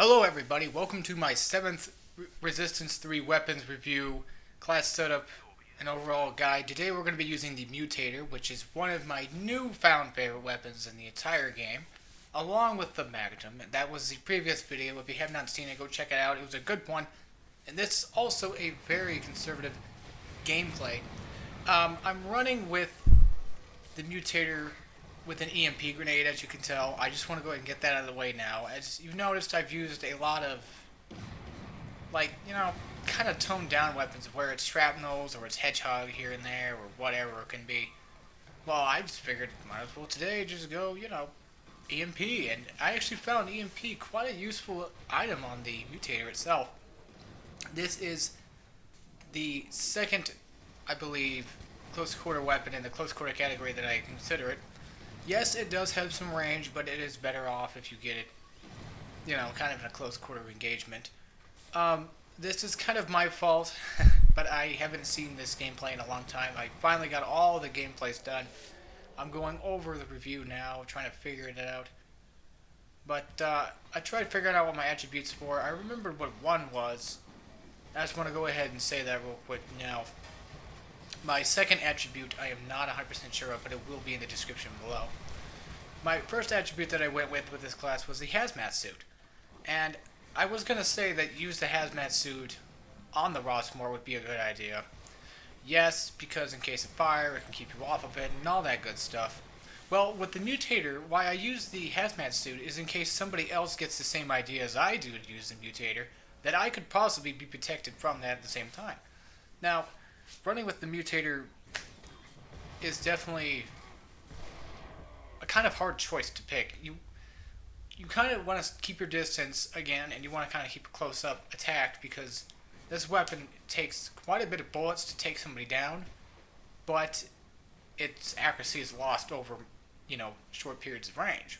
Hello everybody, welcome to my 7th Resistance 3 weapons review, class setup, and overall guide. Today we're going to be using the Mutator, which is one of my newfound favorite weapons in the entire game, along with the Magnum. That was the previous video. If you have not seen it, go check it out. It was a good one. And this is also a very conservative gameplay. I'm running with the Mutator with an EMP grenade, as you can tell. I just want to go ahead and get that out of the way now. As you've noticed, I've used a lot of, kind of toned down weapons, where it's shrapnels or it's hedgehog here and there or whatever it can be. Well, I just figured, might as well today just go, EMP. And I actually found EMP quite a useful item on the Mutator itself. This is the second, I believe, close quarter weapon in the close quarter category that I consider it. Yes, it does have some range, but it is better off if you get it, kind of in a close quarter engagement. This is kind of my fault, but I haven't seen this gameplay in a long time. I finally got all the gameplays done. I'm going over the review now, trying to figure it out. But I tried figuring out what my attributes were. I remembered what one was. I just want to go ahead and say that real quick now. My second attribute I am not 100% sure of, but it will be in the description below. My first attribute that I went with this class was the hazmat suit. And I was going to say that use the hazmat suit on the Rossmore would be a good idea. Yes, because in case of fire, it can keep you off of it and all that good stuff. Well, with the Mutator, why I use the hazmat suit is in case somebody else gets the same idea as I do to use the Mutator, that I could possibly be protected from that at the same time. Now, running with the Mutator is definitely a kind of hard choice to pick. You kind of want to keep your distance again, and you want to kind of keep a close-up attack, because this weapon takes quite a bit of bullets to take somebody down, but its accuracy is lost over, short periods of range.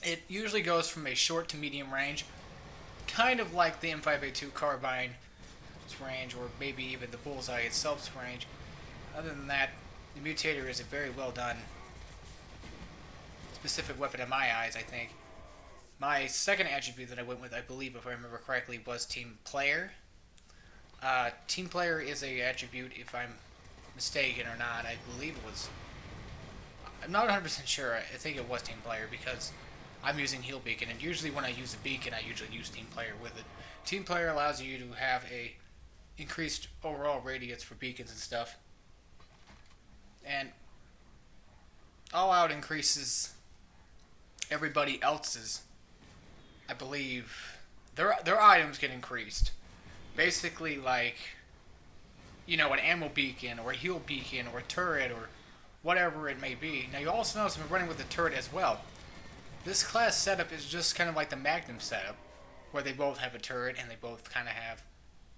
It usually goes from a short to medium range, kind of like the M5A2 carbine range, or maybe even the bullseye itself's range. Other than that, the Mutator is a very well done specific weapon in my eyes, I think. My second attribute that I went with, I believe, if I remember correctly, was Team Player. Team Player is a attribute, if I'm mistaken or not. I believe it was. I'm not 100% sure. I think it was Team Player, because I'm using Heal Beacon, and usually when I use a beacon, I usually use Team Player with it. Team Player allows you to have a increased overall radius for beacons and stuff, and all out increases everybody else's. I believe their items get increased, basically like an ammo beacon or a heal beacon or a turret or whatever it may be. Now you also notice I'm running with the turret as well. This class setup is just kind of like the Magnum setup, where they both have a turret and they both kind of have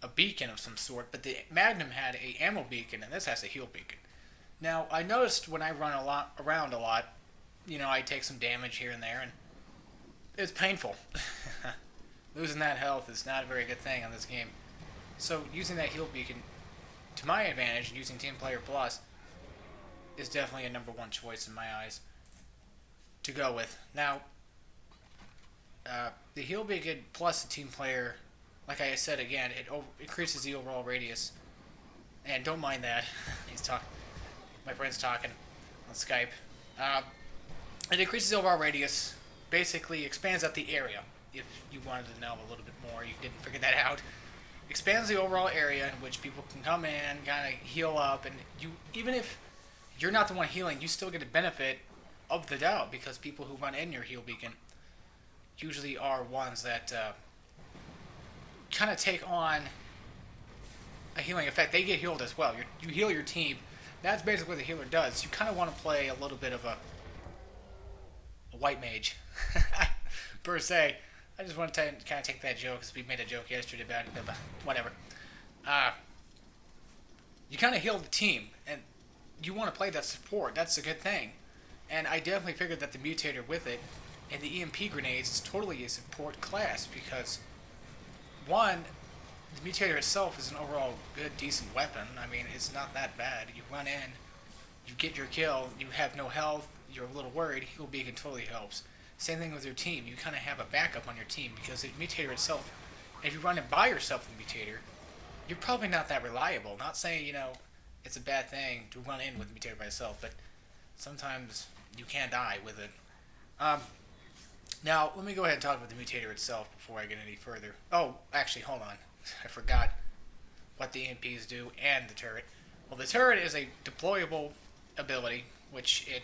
a beacon of some sort, but the Magnum had a ammo beacon and this has a heal beacon. Now, I noticed when I run around a lot, I take some damage here and there, and it's painful. Losing that health is not a very good thing on this game. So using that heal beacon to my advantage, using Team Player Plus, is definitely a number one choice in my eyes to go with. Now, the heal beacon plus the Team Player, like I said again, it increases the overall radius. And don't mind that. He's talking. My friend's talking on Skype. It increases the overall radius. Basically, expands out the area. If you wanted to know a little bit more, you didn't figure that out. Expands the overall area in which people can come in, kind of heal up, and even if you're not the one healing, you still get a benefit of the doubt, because people who run in your heal beacon usually are ones that kind of take on a healing effect. They get healed as well. You heal your team. That's basically what the healer does. You kind of want to play a little bit of a white mage, per se. I just want to kind of take that joke, because we made a joke yesterday about it, but whatever. You kind of heal the team, and you want to play that support. That's a good thing. And I definitely figured that the Mutator with it and the EMP grenades is totally a support class, because one, the Mutator itself is an overall good, decent weapon. I mean, it's not that bad. You run in, you get your kill, you have no health, you're a little worried, Heal Beacon totally helps. Same thing with your team. You kind of have a backup on your team because the Mutator itself, if you run it by yourself, the Mutator, you're probably not that reliable. Not saying, it's a bad thing to run in with the Mutator by itself, but sometimes you can die with it. Um, Now, let me go ahead and talk about the Mutator itself before I get any further. Oh, actually, hold on. I forgot what the EMPs do and the turret. Well, the turret is a deployable ability, which it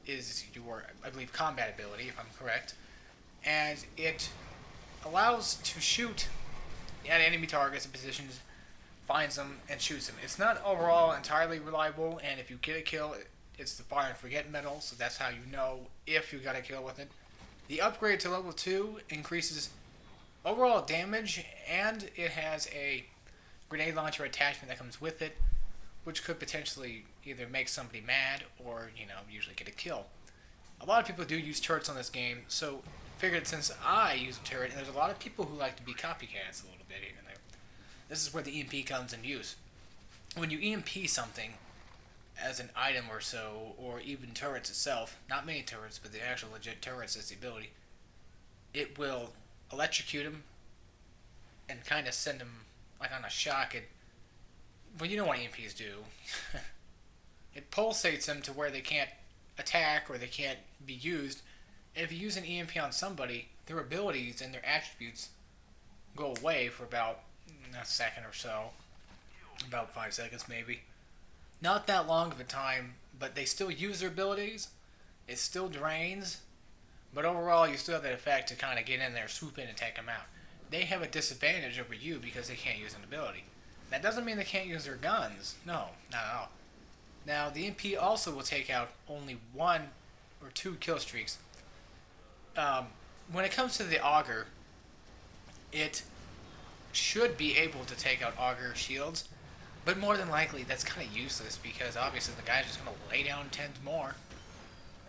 is your, I believe, combat ability, if I'm correct. And it allows to shoot at enemy targets and positions, finds them, and shoots them. It's not overall entirely reliable, and if you get a kill, it's the fire and forget medal, so that's how you know if you got a kill with it. The upgrade to level 2 increases overall damage, and it has a grenade launcher attachment that comes with it, which could potentially either make somebody mad or, usually get a kill. A lot of people do use turrets on this game, so figured since I use a turret, and there's a lot of people who like to be copycats a little bit here and there, this is where the EMP comes in use. When you EMP something as an item or so, or even turrets itself, not many turrets, but the actual legit turrets as the ability, it will electrocute them and kind of send them like on a shock. Well, you know what EMPs do. It pulsates them to where they can't attack or they can't be used. And if you use an EMP on somebody, their abilities and their attributes go away for about a second or so. About 5 seconds maybe. Not that long of a time, but they still use their abilities. It still drains. But overall, you still have that effect to kind of get in there, swoop in, and take them out. They have a disadvantage over you because they can't use an ability. That doesn't mean they can't use their guns. No, not at all. Now, the MP also will take out only 1 or 2 kill streaks. When it comes to the Augur, it should be able to take out Augur shields, but more than likely that's kind of useless because obviously the guy's just going to lay down 10 more.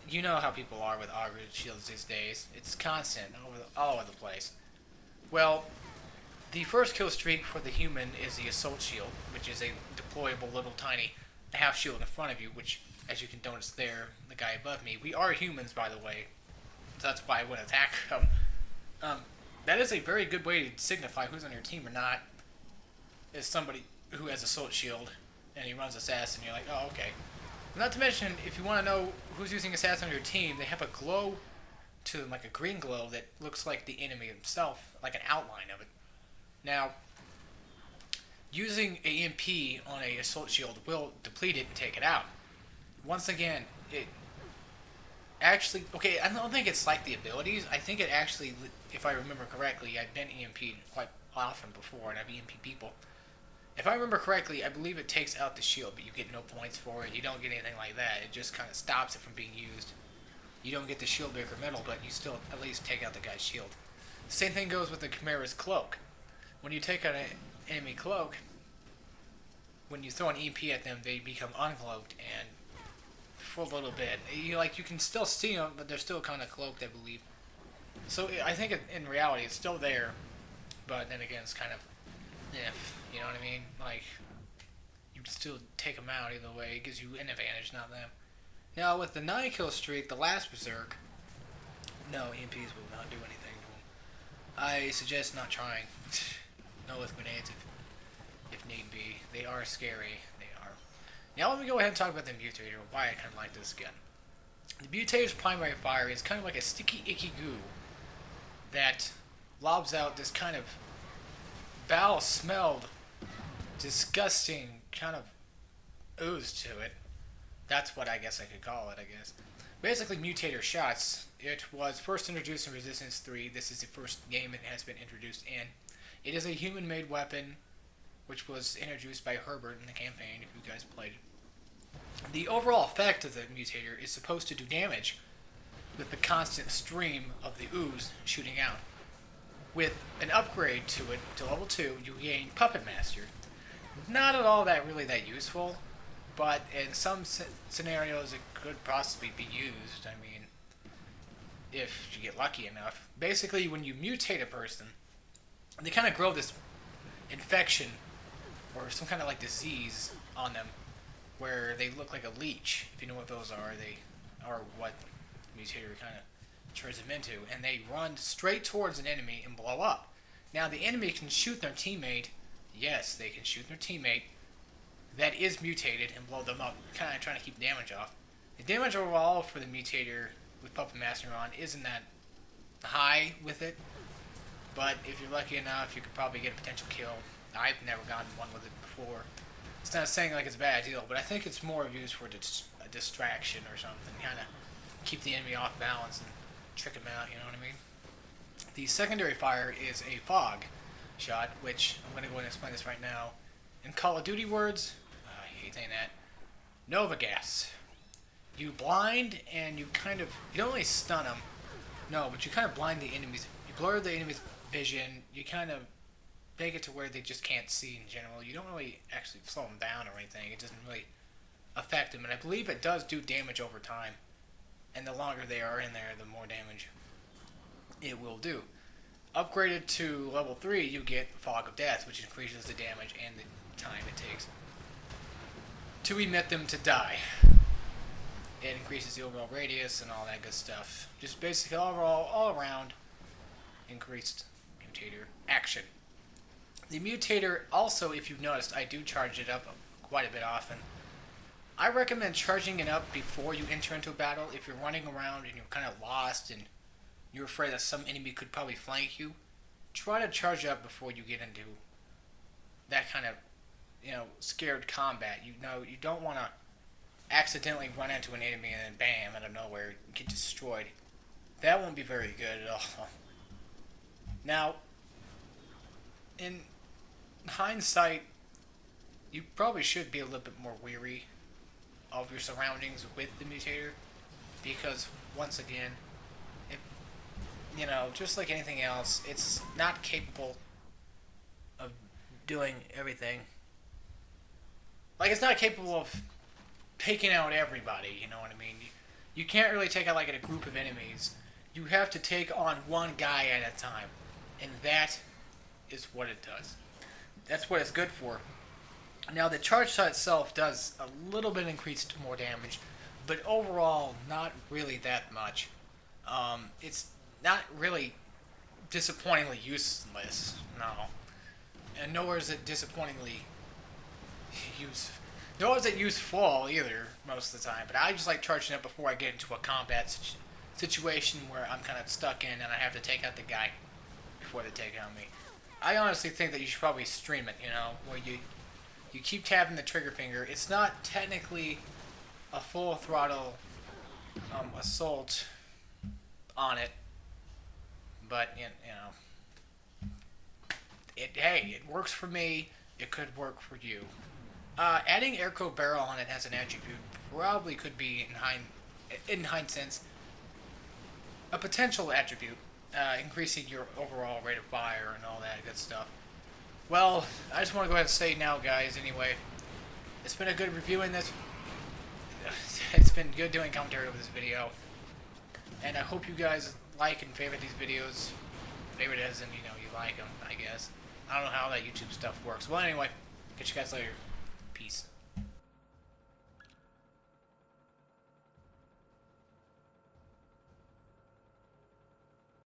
You know how people are with Augur shields these days. It's constant, all over the place. Well, the first kill streak for the human is the Assault Shield, which is a deployable little tiny half shield in front of you, which, as you can notice there, the guy above me, we are humans, by the way, so that's why I would attack him. That is a very good way to signify who's on your team or not, is somebody who has Assault Shield, and he runs Assassin, you're like, oh, okay. Not to mention, if you want to know who's using Assassin on your team, they have a glow to them, like a green glow, that looks like the enemy himself, like an outline of it. Now, using a EMP on a Assault Shield will deplete it and take it out. Once again, it actually, okay, I don't think it's like the abilities. I think it actually, if I remember correctly, I've been EMP'd quite often before, and I've EMP'd people. If I remember correctly, I believe it takes out the shield, but you get no points for it. You don't get anything like that. It just kind of stops it from being used. You don't get the shield breaker medal, but you still at least take out the guy's shield. The same thing goes with the Chimera's cloak. When you take out an enemy cloak, when you throw an EMP at them, they become uncloaked, and for a little bit, you can still see them, but they're still kind of cloaked, I believe. So I think in reality, it's still there, but then again, it's kind of you know what I mean? Like, you can still take them out either way. It gives you an advantage, not them. Now, with the 9 kill streak, the last Berserk, no, EMPs will not do anything to them. I suggest not trying. No with grenades if need be. They are scary. They are. Now let me go ahead and talk about the Mutator, why I kind of like this gun. The Mutator's primary fire is kind of like a sticky, icky goo that lobs out this kind of foul-smelled, disgusting kind of ooze to it. That's what I guess I could call it, I guess. Basically, Mutator shots. It was first introduced in Resistance 3. This is the first game it has been introduced in. It is a human-made weapon, which was introduced by Herbert in the campaign, if you guys played it. The overall effect of the Mutator is supposed to do damage with the constant stream of the ooze shooting out. With an upgrade to it, to level 2, you gain Puppet Master. Not at all really that useful, but in some scenarios it could possibly be used. I mean, if you get lucky enough. Basically, when you mutate a person, they kind of grow this infection or some kind of like disease on them where they look like a leech. If you know what those are, they are what Mutator kind of turns them into, and they run straight towards an enemy and blow up. Now the enemy can shoot their teammate. Yes, they can shoot their teammate that is mutated and blow them up, kind of trying to keep damage off. The damage overall for the Mutator with Puppet Master on isn't that high with it, but if you're lucky enough, you could probably get a potential kill. I've never gotten one with it before. It's not saying like it's a bad deal, but I think it's more used for a distraction or something, kind of keep the enemy off balance and trick them out, you know what I mean? The secondary fire is a fog shot, which I'm going to go ahead and explain this right now. In Call of Duty words, I hate saying that, Nova gas. You blind and you don't really stun them, no, but you kind of blind the enemies. You blur the enemy's vision, you kind of make it to where they just can't see in general. You don't really actually slow them down or anything. It doesn't really affect them, and I believe it does do damage over time. And the longer they are in there, the more damage it will do. Upgraded to level 3, you get Fog of Death, which increases the damage and the time it takes to emit them to die. It increases the overall radius and all that good stuff. Just basically all around increased Mutator action. The Mutator also, if you've noticed, I do charge it up quite a bit often. I recommend charging it up before you enter into a battle. If you're running around and you're kind of lost and you're afraid that some enemy could probably flank you, try to charge up before you get into that kind of, scared combat. You don't want to accidentally run into an enemy and then bam, out of nowhere, get destroyed. That won't be very good at all. Now, in hindsight, you probably should be a little bit more weary of your surroundings with the Mutator, because once again, just like anything else, it's not capable of doing everything. Like, it's not capable of taking out everybody, you know what I mean? You can't really take out like a group of enemies. You have to take on one guy at a time, and that is what it does. That's what it's good for. Now, the charge shot itself does a little bit increased more damage, but overall, not really that much. It's not really disappointingly useless, no. And nowhere is it disappointingly nor is it useful either, most of the time. But I just like charging up before I get into a combat situation where I'm kind of stuck in and I have to take out the guy before they take out me. I honestly think that you should probably stream it, where you keep tapping the trigger finger. It's not technically a full throttle assault on it, but it works for me. It could work for you. Adding airco barrel on it as an attribute probably could be, in hindsight, a potential attribute, increasing your overall rate of fire and all that good stuff. Well, I just want to go ahead and say now, guys, anyway, it's been a good reviewing this. It's been good doing commentary over this video. And I hope you guys like and favorite these videos. Favorite as in, you like them, I guess. I don't know how that YouTube stuff works. Well, anyway, catch you guys later. Peace.